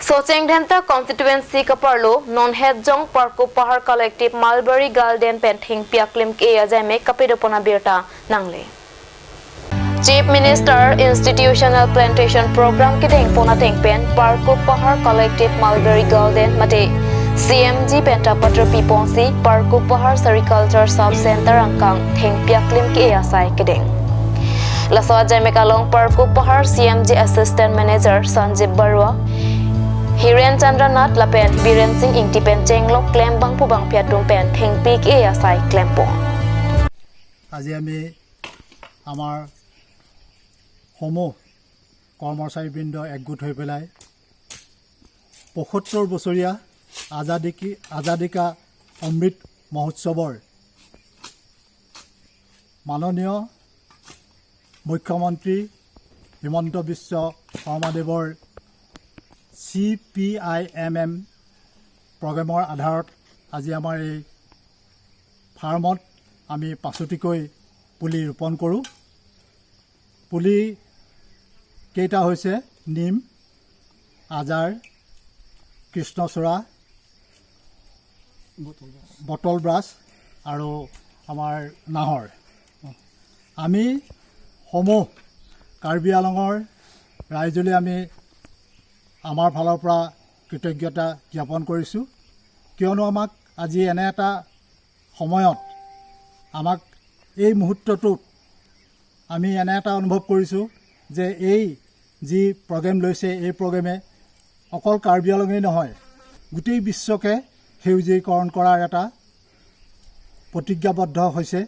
Sochengdhenta constituency kaparlo non-headjong Parkup Pahar collective Mulberry Garden painting piaklim ke ajame kapidopona birta nangle. Chief Minister Institutional Plantation Program kedeng pona tengpen Parkup Pahar collective Mulberry Garden mate CMG penta patra piponsi Parkup Pahar Sericulture Sub Center angkang theng piaklim ke asai kedeng. Laso ajame kalong Parkup Pahar CMG Assistant Manager Sanjib Barwa Hiren Chandranath Lapen Biren Singh Ingtipen Chenglok claim bang pubang piatum pen theng pik e asai claim po. আজি আমি আমাৰ সমূহ কৰ্মচাৰীবৃন্দ একগোট হৈ পেলাই ৭৫ বছৰীয়া আজাদিকা অমৃত মহোৎসৱৰ মাননীয় মুখ্যমন্ত্ৰী হিমন্ত বিশ্ব শৰ্মাদেৱৰ CPIMM প্ৰগ্ৰেমৰ আধাৰত আজি আমাৰ এই ফাৰ্মত আমি ৫টিকৈ পুলি ৰোপণ কৰোঁ। পুলি কেইটা হৈছে নিম, আজাৰ, কৃষ্ণচূড়া, বটল ব্ৰাছ আৰু আমাৰ নাহৰ। আমি সমূহ কাৰ্বি আংলঙৰ ৰাইজলৈ আমি আমাৰ ফালৰ পৰা কৃতজ্ঞতা জ্ঞাপন কৰিছোঁ, কিয়নো আমাক আজি এনে এটা সময়ত আমাক এই মুহূৰ্তটোত আমি এনে এটা অনুভৱ কৰিছোঁ যে এই যি প্ৰগ্ৰেম লৈছে এই প্ৰগ্ৰেমে অকল কাৰ্বি আংলঙেই নহয় গোটেই বিশ্বকে সেউজীকৰণ কৰাৰ এটা প্ৰতিজ্ঞাবদ্ধ হৈছে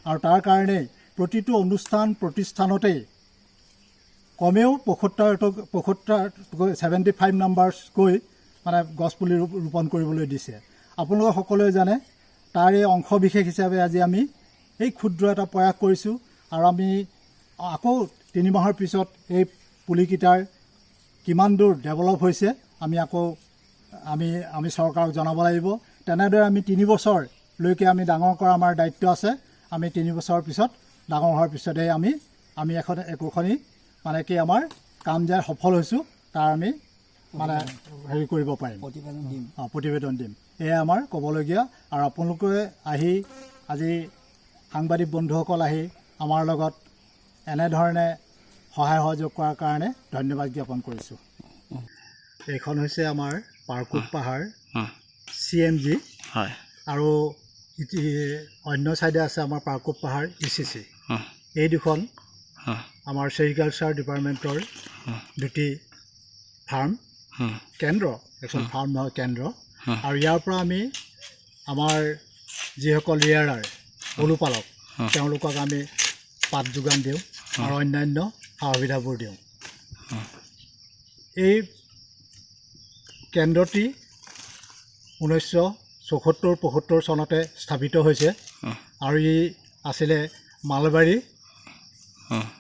আৰু তাৰ কাৰণে প্ৰতিটো অনুষ্ঠান প্ৰতিষ্ঠানতেই কমেও 75 নাম্বাৰছকৈ মানে গছপুলি ৰোপণ কৰিবলৈ দিছে। আপোনালোকে সকলোৱে জানে তাৰে অংশ বিশেষ হিচাপে আজি আমি এই ক্ষুদ্ৰ এটা প্ৰয়াস কৰিছোঁ আৰু আমি আকৌ 3 মাহৰ পিছত এই পুলিকেইটাৰ কিমান দূৰ ডেভেলপ হৈছে আমি চৰকাৰক জনাব লাগিব। তেনেদৰে আমি 3 বছৰলৈকে আমি ডাঙৰ কৰা আমাৰ দায়িত্ব আছে। আমি 3 বছৰৰ পিছত ডাঙৰ হোৱাৰ পিছতহে আমি একোখনি মানে কি আমাৰ কাম যে সফল হৈছোঁ তাৰ আমি মানে হেৰি কৰিব পাৰিম, প্ৰতিবেদন দিম। এয়া আমাৰ ক'বলগীয়া। আৰু আপোনালোকে আহি আজি সাংবাদিক বন্ধুসকল আহি আমাৰ লগত এনেধৰণে সহায় সহযোগ কৰাৰ কাৰণে ধন্যবাদ জ্ঞাপন কৰিছোঁ। এইখন হৈছে আমাৰ পাৰকুপ পাহাৰ CMG আৰু অন্য ছাইডে আছে আমাৰ পাৰকুপ পাহাৰ ECC। এই দুখন আমাৰ চেৰিকালচাৰ ডিপাৰ্টমেণ্টৰ দুটি ফাৰ্ম কেন্দ্ৰ, এখন ফাৰ্ম নহয় কেন্দ্ৰ। আৰু ইয়াৰ পৰা আমি আমাৰ যিসকল ৰিয়াৰাৰ পলুপালক তেওঁলোকক আমি পাত যোগান দিওঁ আৰু অন্যান্য সা সুবিধাবোৰ দিওঁ। এই কেন্দ্ৰটি 1974-75 চনতে স্থাপিত হৈছে আৰু ই আছিলে মালবাৰী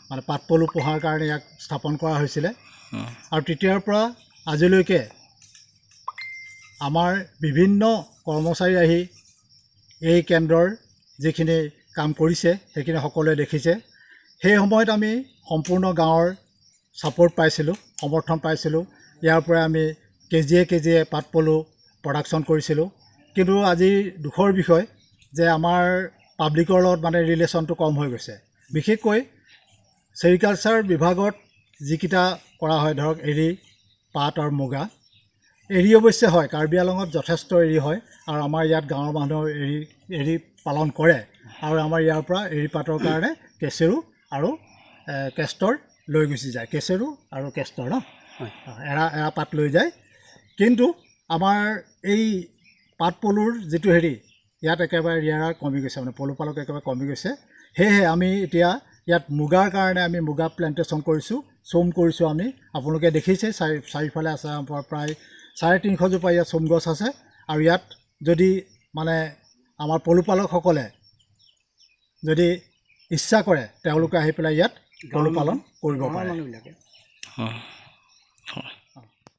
মানে পাতপলু পোহাৰ কাৰণে ইয়াক স্থাপন কৰা হৈছিলে। আৰু তেতিয়াৰ পৰা আজিলৈকে আমাৰ বিভিন্ন কৰ্মচাৰী আহি এই কেন্দ্ৰৰ যিখিনি কাম কৰিছে সেইখিনি সকলোৱে দেখিছে। সেই সময়ত আমি সম্পূৰ্ণ গাঁৱৰ ছাপোৰ্ট পাইছিলোঁ, সমৰ্থন পাইছিলোঁ। ইয়াৰ পৰা আমি কেজিয়ে পাতপলু প্ৰডাকশ্যন কৰিছিলোঁ। কিন্তু আজি দুখৰ বিষয় যে আমাৰ পাব্লিকৰ লগত মানে ৰিলেশ্যনটো কম হৈ গৈছে। বিশেষকৈ চেৰিকালচাৰ বিভাগত যিকেইটা কৰা হয় ধৰক এৰী, পাট আৰু মুগা। এৰী অৱশ্যে হয়, কাৰ্বি আংলঙত যথেষ্ট এৰী হয় আৰু আমাৰ ইয়াত গাঁৱৰ মানুহে এৰী পালন কৰে আৰু আমাৰ ইয়াৰ পৰা এৰী পাতৰ কাৰণে কেচেৰু আৰু কেষ্টৰ লৈ গুচি যায়। কেচেৰু আৰু কেষ্টৰ এৰা পাত লৈ যায়। কিন্তু আমাৰ এই পাট পলুৰ যিটো ইয়াত একেবাৰে ৰিয়াৰ কমি গৈছে, মানে পলুপালক একেবাৰে কমি গৈছে। সেয়েহে আমি এতিয়া ইয়াত মুগাৰ কাৰণে আমি মুগা প্লেণ্টেশ্যন কৰিছোঁ, চোম কৰিছোঁ আমি। আপোনালোকে দেখিছে চাৰিওফালে আছে প্ৰায় 350 জোপা ইয়াত চোম গছ আছে। আৰু ইয়াত যদি মানে আমাৰ পলুপালকসকলে যদি ইচ্ছা কৰে তেওঁলোকে আহি পেলাই ইয়াত পলুপালন কৰিব পাৰে।